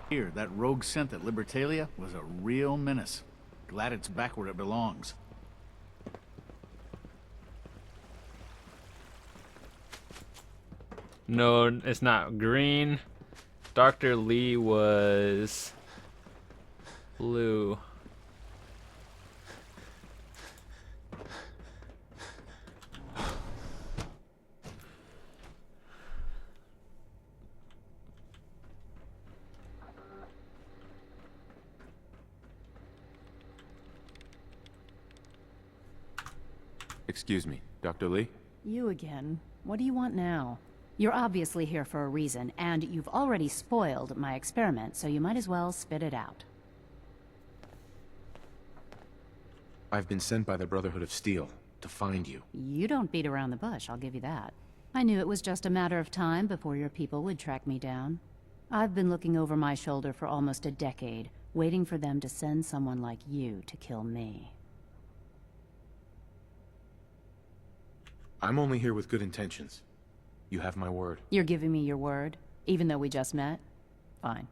Here, that rogue scent at Libertalia was a real menace. Glad it's back where it belongs. No, it's not green. Dr. Lee was blue. Excuse me, Dr. Lee? You again. What do you want now? You're obviously here for a reason, and you've already spoiled my experiment, so you might as well spit it out. I've been sent by the Brotherhood of Steel to find you. You don't beat around the bush, I'll give you that. I knew it was just a matter of time before your people would track me down. I've been looking over my shoulder for almost a decade, waiting for them to send someone like you to kill me. I'm only here with good intentions. You have my word. You're giving me your word, even though we just met? Fine.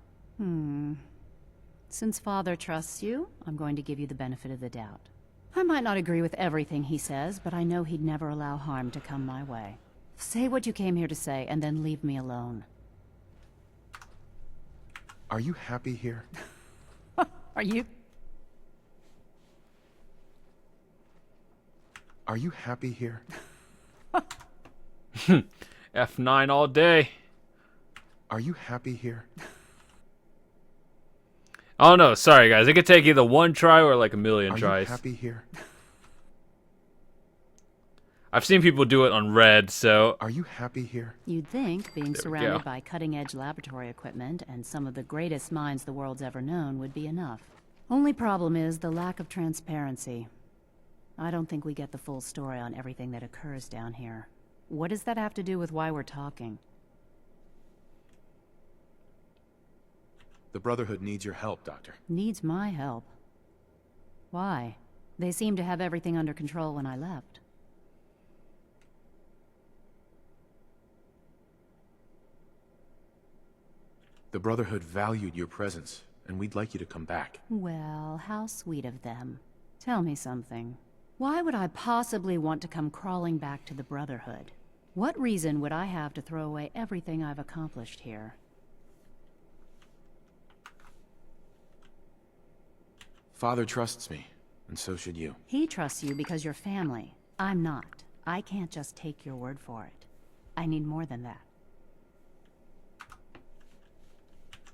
Since Father trusts you, I'm going to give you the benefit of the doubt. I might not agree with everything he says, but I know he'd never allow harm to come my way. Say what you came here to say, and then leave me alone. Are you happy here? Are you? Are you happy here? F9 all day. Are you happy here? Oh no, sorry guys. It could take either one try or like a million Are tries. you happy here? I've seen people do it on red, so Are you happy here? You'd think being There we surrounded go. by cutting-edge laboratory equipment and some of the greatest minds the world's ever known would be enough. Only problem is the lack of transparency. I don't think we get the full story on everything that occurs down here. What does that have to do with why we're talking? The Brotherhood needs your help, Doctor. Needs my help. Why? They seemed to have everything under control when I left. The Brotherhood valued your presence, and we'd like you to come back. Well, how sweet of them. Tell me something. Why would I possibly want to come crawling back to the Brotherhood? What reason would I have to throw away everything I've accomplished here? Father trusts me, and so should you. He trusts you because you're family. I'm not. I can't just take your word for it. I need more than that.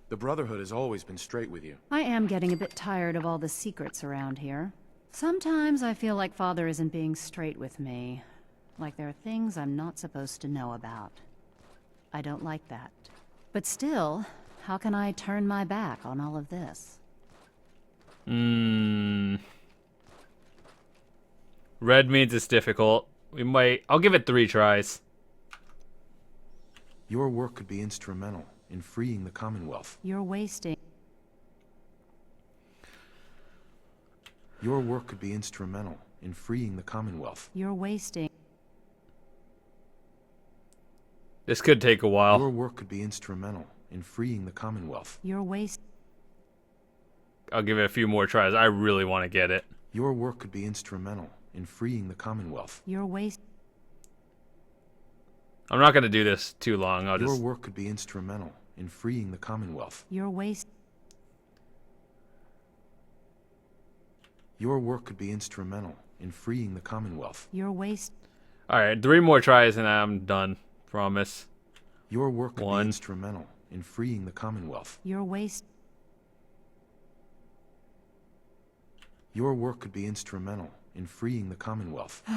The Brotherhood has always been straight with you. I am getting a bit tired of all the secrets around here. Sometimes I feel like Father isn't being straight with me. Like there are things I'm not supposed to know about. I don't like that. But still, how can I turn my back on all of this? Red means it's difficult. I'll give it 3 tries. Your work could be instrumental in freeing the Commonwealth. You're wasting... Your work could be instrumental in freeing the Commonwealth. You're wasting... This could take a while. Your work could be instrumental in freeing the Commonwealth. You're wasting... I'll give it a few more tries. I really want to get it. Your work could be instrumental in freeing the Commonwealth. You're wasting... I'm not going to do this too long. I'll Your just... work could be instrumental in freeing the Commonwealth. You're wasting... Your work could be instrumental in freeing the Commonwealth. You're wasting... Alright, 3 more tries and I'm done. Promise. Your work could be 1. instrumental in freeing the Commonwealth. You're wasting... Your work could be instrumental in freeing the Commonwealth. You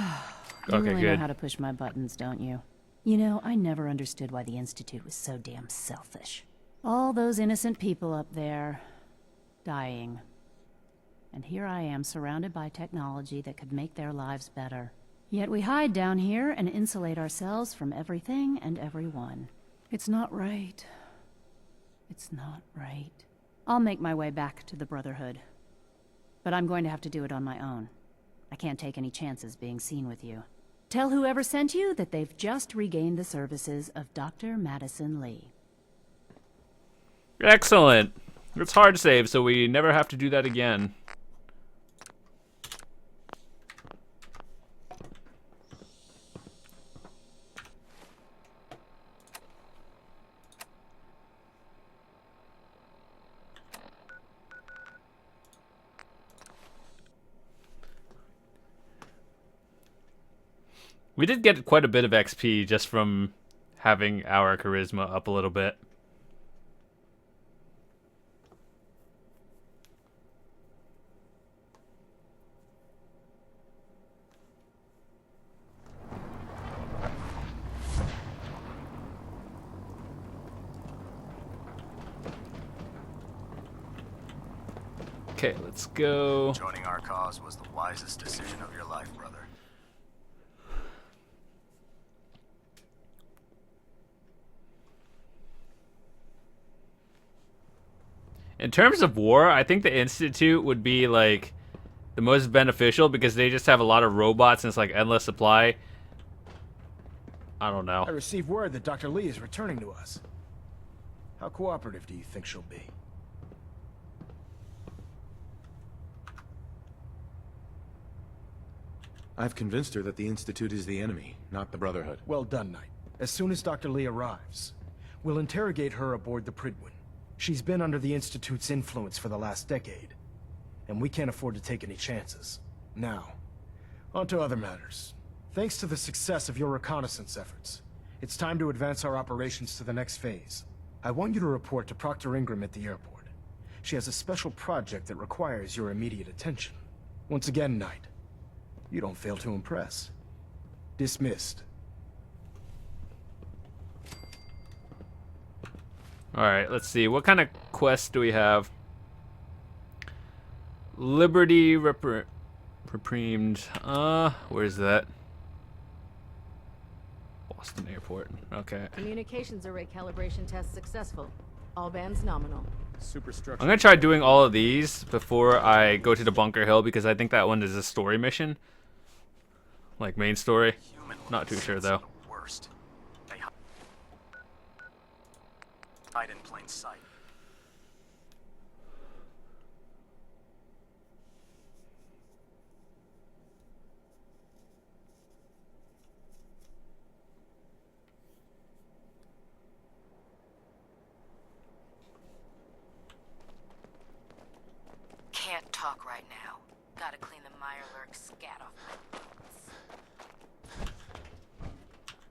Okay, really good. know how to push my buttons, don't you? You know, I never understood why the Institute was so damn selfish. All those innocent people up there... dying. And here I am surrounded by technology that could make their lives better. Yet we hide down here and insulate ourselves from everything and everyone. It's not right. It's not right. I'll make my way back to the Brotherhood. But I'm going to have to do it on my own. I can't take any chances being seen with you. Tell whoever sent you that they've just regained the services of Dr. Madison Lee. Excellent. It's hard save, so we never have to do that again. We did get quite a bit of XP just from having our charisma up a little bit. Okay, let's go. Joining our cause was the wisest decision of your life, brother. In terms of war, I think the Institute would be, like, the most beneficial because they just have a lot of robots and it's, like, endless supply. I don't know. I received word that Dr. Lee is returning to us. How cooperative do you think she'll be? I've convinced her that the Institute is the enemy, not the Brotherhood. Well done, Knight. As soon as Dr. Lee arrives, we'll interrogate her aboard the Pridwin. She's been under the Institute's influence for the last decade, and we can't afford to take any chances. Now, on to other matters. Thanks to the success of your reconnaissance efforts, it's time to advance our operations to the next phase. I want you to report to Proctor Ingram at the airport. She has a special project that requires your immediate attention. Once again, Knight, you don't fail to impress. Dismissed. Alright, let's see. What kind of quests do we have? Liberty Reprimed. Where's that? Boston Airport. Okay. Communications array calibration test successful. All bands nominal. Superstructure. I'm gonna try doing all of these before I go to the Bunker Hill because I think that one is a story mission. Like main story. Not too sure though. Worst. They hide in plain sight. Can't talk right now. Gotta clean the Mirelurk scat off my bones.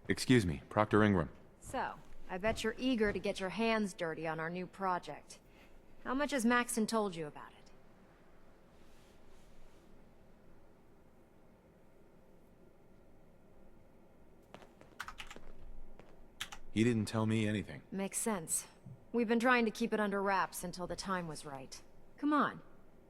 Excuse me, Proctor Ingram. So, I bet you're eager to get your hands dirty on our new project. How much has Maxson told you about it? He didn't tell me anything. Makes sense. We've been trying to keep it under wraps until the time was right. Come on.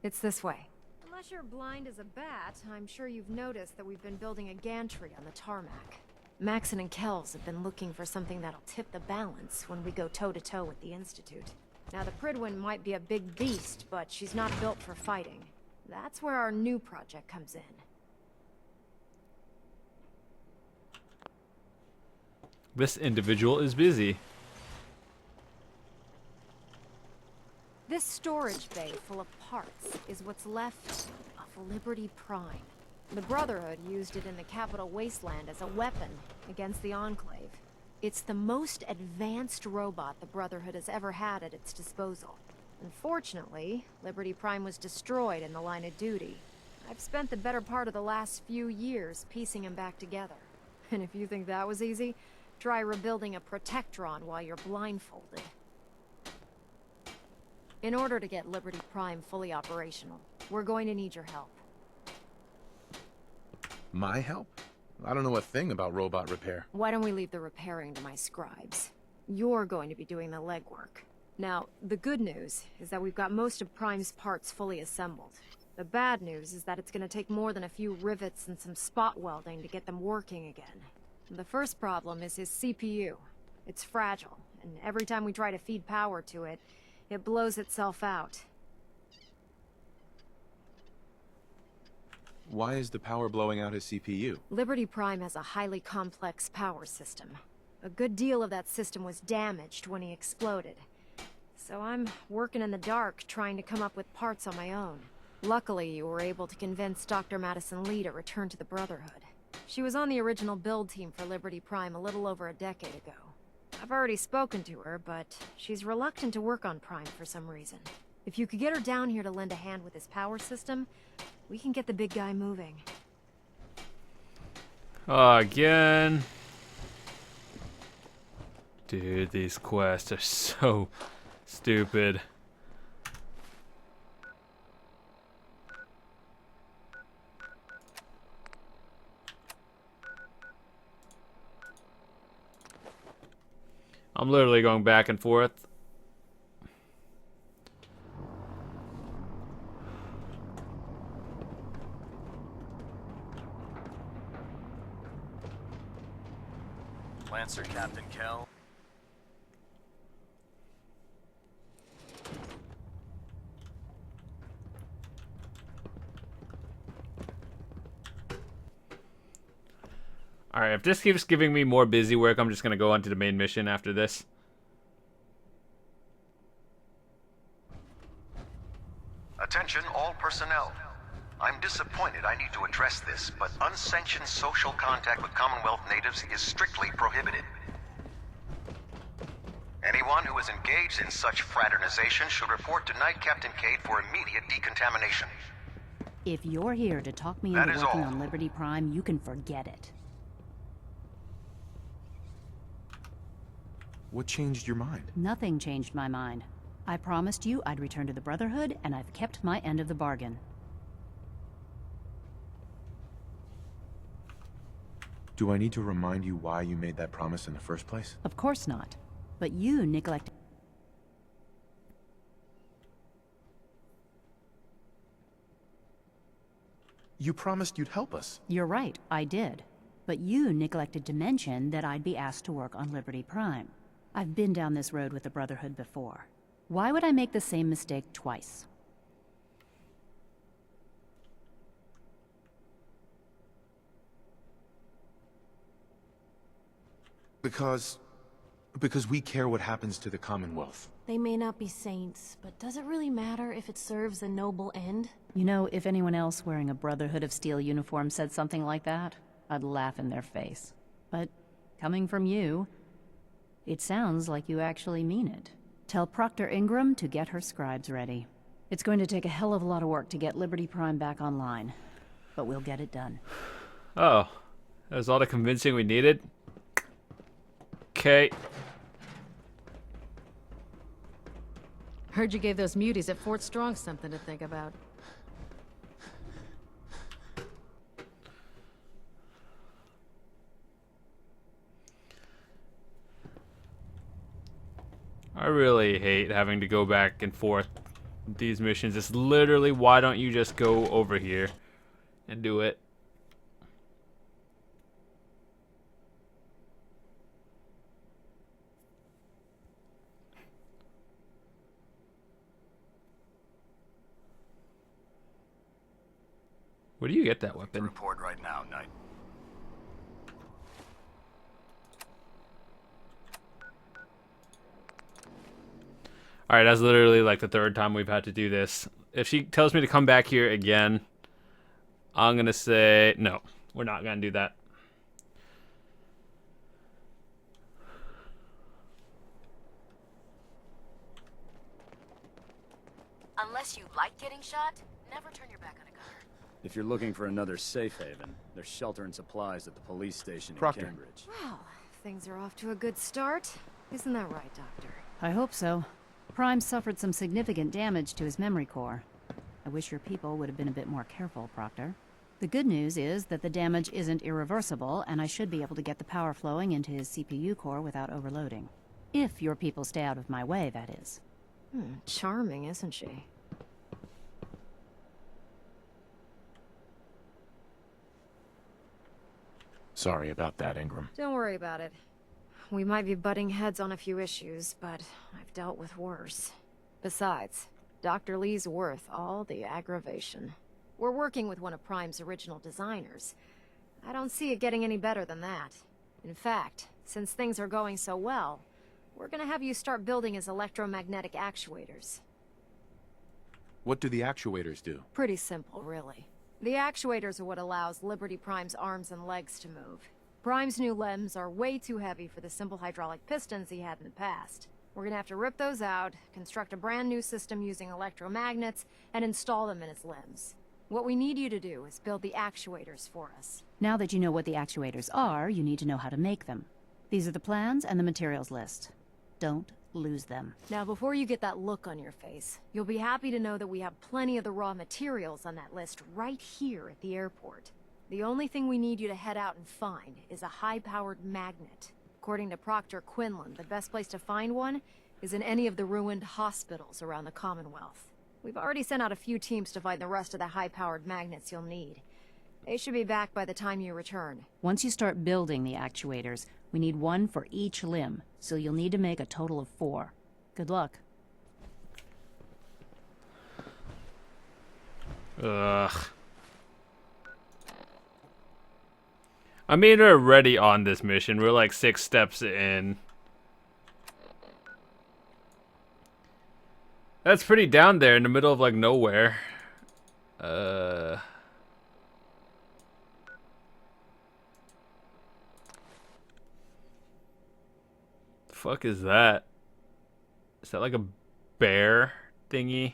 It's this way. Unless you're blind as a bat, I'm sure you've noticed that we've been building a gantry on the tarmac. Maxson and Kells have been looking for something that'll tip the balance when we go toe-to-toe with the Institute. Now, the Pridwin might be a big beast, but she's not built for fighting. That's where our new project comes in. This individual is busy. This storage bay full of parts is what's left of Liberty Prime. The Brotherhood used it in the Capital Wasteland as a weapon against the Enclave. It's the most advanced robot the Brotherhood has ever had at its disposal. Unfortunately, Liberty Prime was destroyed in the line of duty. I've spent the better part of the last few years piecing him back together. And if you think that was easy, try rebuilding a Protectron while you're blindfolded. In order to get Liberty Prime fully operational, we're going to need your help. My help? I don't know a thing about robot repair. Why don't we leave the repairing to my scribes? You're going to be doing the legwork. Now, the good news is that we've got most of Prime's parts fully assembled. The bad news is that it's going to take more than a few rivets and some spot welding to get them working again. The first problem is his CPU. It's fragile, and every time we try to feed power to it, it blows itself out. Why is the power blowing out his CPU? Liberty Prime has a highly complex power system. A good deal of that system was damaged when he exploded. So I'm working in the dark, trying to come up with parts on my own. Luckily, you were able to convince Dr. Madison Lee to return to the Brotherhood. She was on the original build team for Liberty Prime a little over a decade ago. I've already spoken to her, but she's reluctant to work on Prime for some reason. If you could get her down here to lend a hand with his power system, we can get the big guy moving. Again. Dude, these quests are so stupid. I'm literally going back and forth. Lancer Captain Kell. Alright, if this keeps giving me more busy work, I'm just gonna go on to the main mission after this. Attention all personnel. I'm disappointed I need to address this, but unsanctioned social contact with Commonwealth natives is strictly prohibited. Anyone who is engaged in such fraternization should report to Knight Captain Cade for immediate decontamination. If you're here to talk me That into is working all. on Liberty Prime, you can forget it. What changed your mind? Nothing changed my mind. I promised you I'd return to the Brotherhood, and I've kept my end of the bargain. Do I need to remind you why you made that promise in the first place? Of course not. But you neglected... You promised you'd help us. You're right, I did. But you neglected to mention that I'd be asked to work on Liberty Prime. I've been down this road with the Brotherhood before. Why would I make the same mistake twice? Because we care what happens to the Commonwealth. They may not be saints, but does it really matter if it serves a noble end? You know, if anyone else wearing a Brotherhood of Steel uniform said something like that, I'd laugh in their face. But coming from you, it sounds like you actually mean it. Tell Proctor Ingram to get her scribes ready. It's going to take a hell of a lot of work to get Liberty Prime back online, but we'll get it done. Oh, that was all the convincing we needed? Okay. Heard you gave those muties at Fort Strong something to think about. I really hate having to go back and forth with these missions. It's literally, why don't you just go over here and do it? Where do you get that weapon? Report right now, Knight. Alright, that's literally like the third time we've had to do this. If she tells me to come back here again, I'm gonna say, no, we're not gonna do that. Unless you like getting shot, never turn your back on a gunner. If you're looking for another safe haven, there's shelter and supplies at the police station in Proctor. Cambridge. Well, things are off to a good start. Isn't that right, Doctor? I hope so. Prime suffered some significant damage to his memory core. I wish your people would have been a bit more careful, Proctor. The good news is that the damage isn't irreversible, and I should be able to get the power flowing into his CPU core without overloading. If your people stay out of my way, that is. Charming, isn't she? Sorry about that, Ingram. Don't worry about it. We might be butting heads on a few issues, but I've dealt with worse. Besides, Dr. Lee's worth all the aggravation. We're working with one of Prime's original designers. I don't see it getting any better than that. In fact, since things are going so well, We're gonna have you start building his electromagnetic actuators. What do the actuators do? Pretty simple, really. The actuators are what allows Liberty Prime's arms and legs to move. Prime's new limbs are way too heavy for the simple hydraulic pistons he had in the past. We're gonna have to rip those out, construct a brand new system using electromagnets, and install them in his limbs. What we need you to do is build the actuators for us. Now that you know what the actuators are, you need to know how to make them. These are the plans and the materials list. Don't lose them. Now, before you get that look on your face, you'll be happy to know that we have plenty of the raw materials on that list right here at the airport. The only thing we need you to head out and find is a high-powered magnet. According to Proctor Quinlan, the best place to find one is in any of the ruined hospitals around the Commonwealth. We've already sent out a few teams to find the rest of the high-powered magnets you'll need. They should be back by the time you return. Once you start building the actuators, we need one for each limb, so you'll need to make a total of 4. Good luck. Ugh. I mean, we're already on this mission. We're like 6 steps in. That's pretty down there in the middle of like nowhere. The fuck is that? Is that like a bear thingy?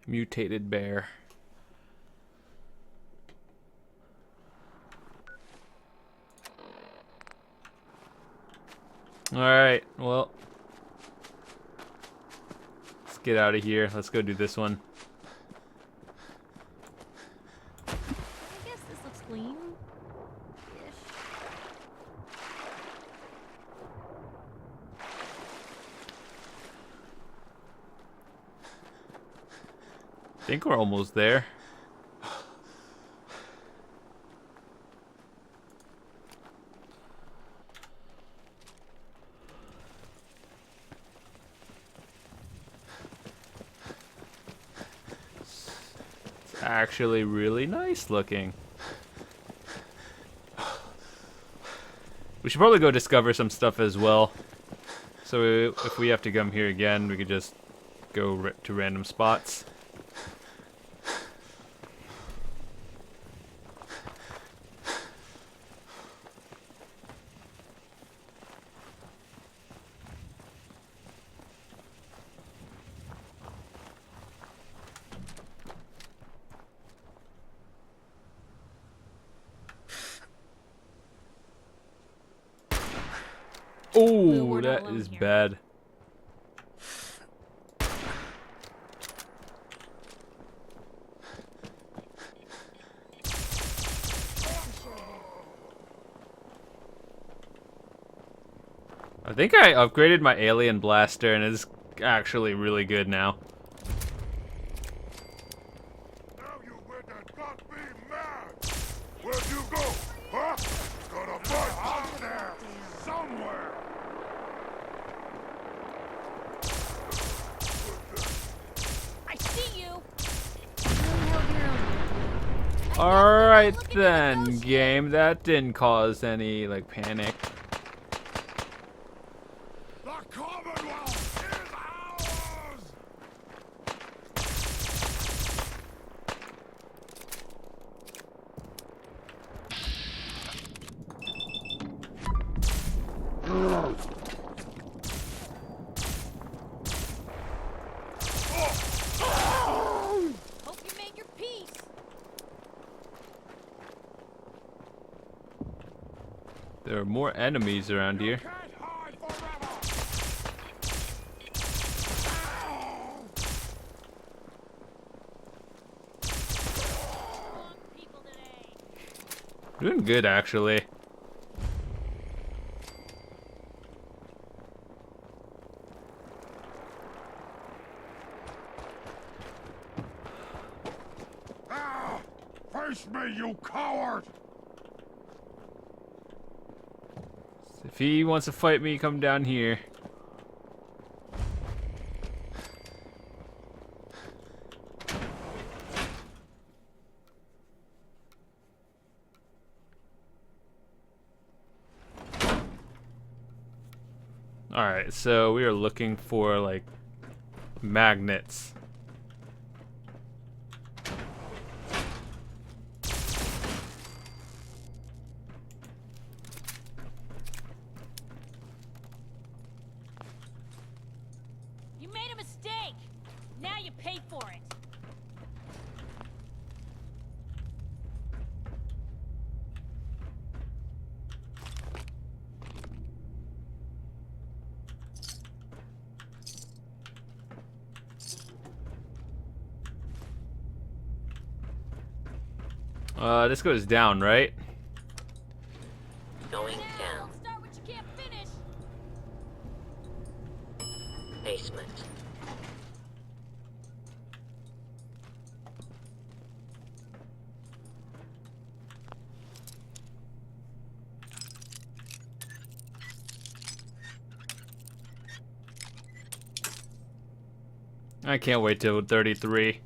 Mutated bear. Alright, well. Let's get out of here. Let's go do this one. I guess this looks clean. Ish. I think we're almost there. It's actually really nice looking. We should probably go discover some stuff as well. So if we have to come here again, we could just go to random spots. Oh, that is bad. I think I upgraded my alien blaster and it's actually really good now. Now you went and got me mad. Where'd you go? Huh? Got a butt out there somewhere. I see you. Alright then, game. That didn't cause any, like, panic. The Commonwealth is ours! Hope you made your peace. There are more enemies around here. Can't hide forever! People today. Doing good, actually. Ah! Face me, you coward! If he wants to fight me, come down here. Alright, so we are looking for, like, magnets. You made a mistake! Now you pay for it! This goes down, right? Going down. Start what you can't finish! Basement. I can't wait till 33.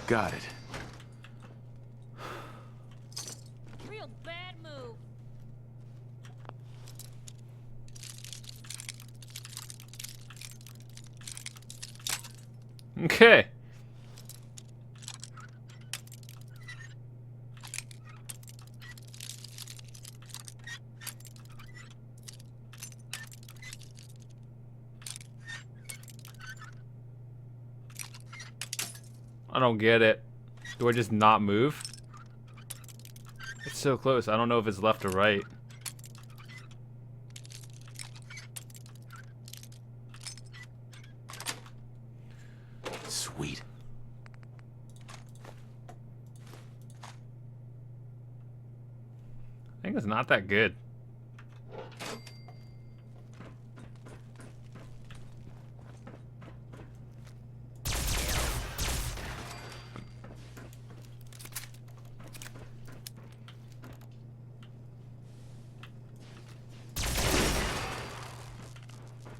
Got it. Real bad move. Okay. I don't get it. Do I just not move? It's so close. I don't know if it's left or right. Sweet. I think it's not that good.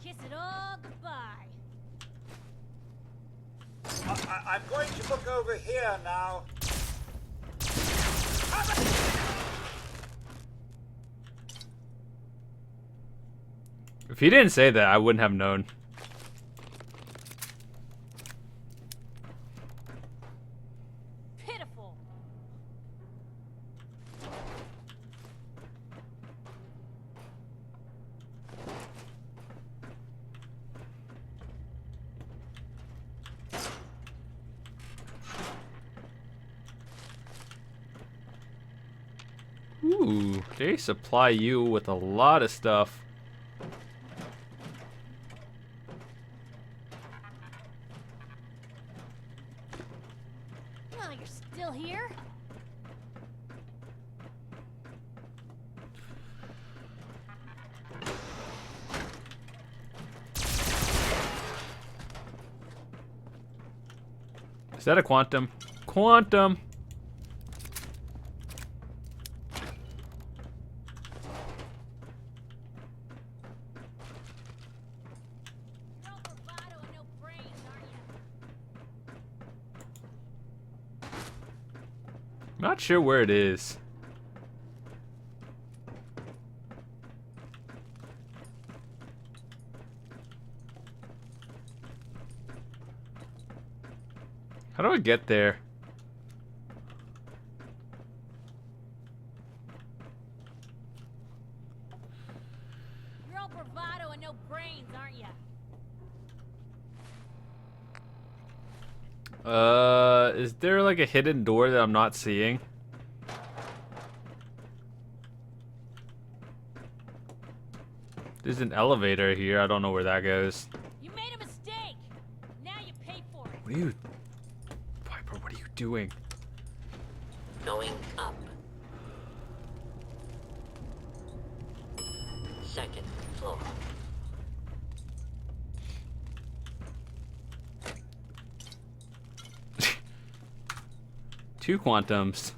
Kiss it all goodbye. I'm going to look over here now. If he didn't say that, I wouldn't have known. Pitiful. Ooh, they supply you with a lot of stuff. Oh, you're still here? Is that a quantum? Quantum! You're all bravado and no brains, aren't you? Not sure where it is. How do I get there? You're all bravado and no brains, aren't you? Is there like a hidden door that I'm not seeing? There's an elevator here. I don't know where that goes. You made a mistake. Now you pay for it. What are you... Piper, what are you doing? Going up. Second floor. Two quantums.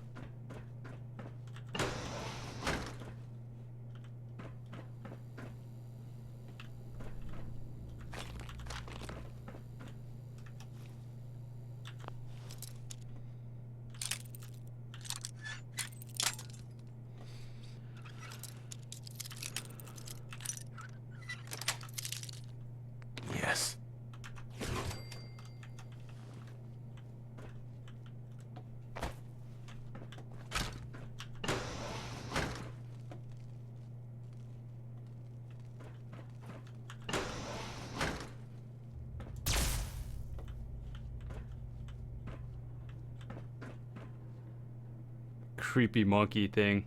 creepy monkey thing.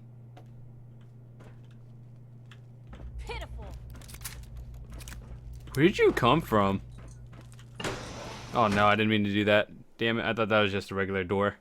Pitiful. Where did you come from? Oh no, I didn't mean to do that. Damn it, I thought that was just a regular door.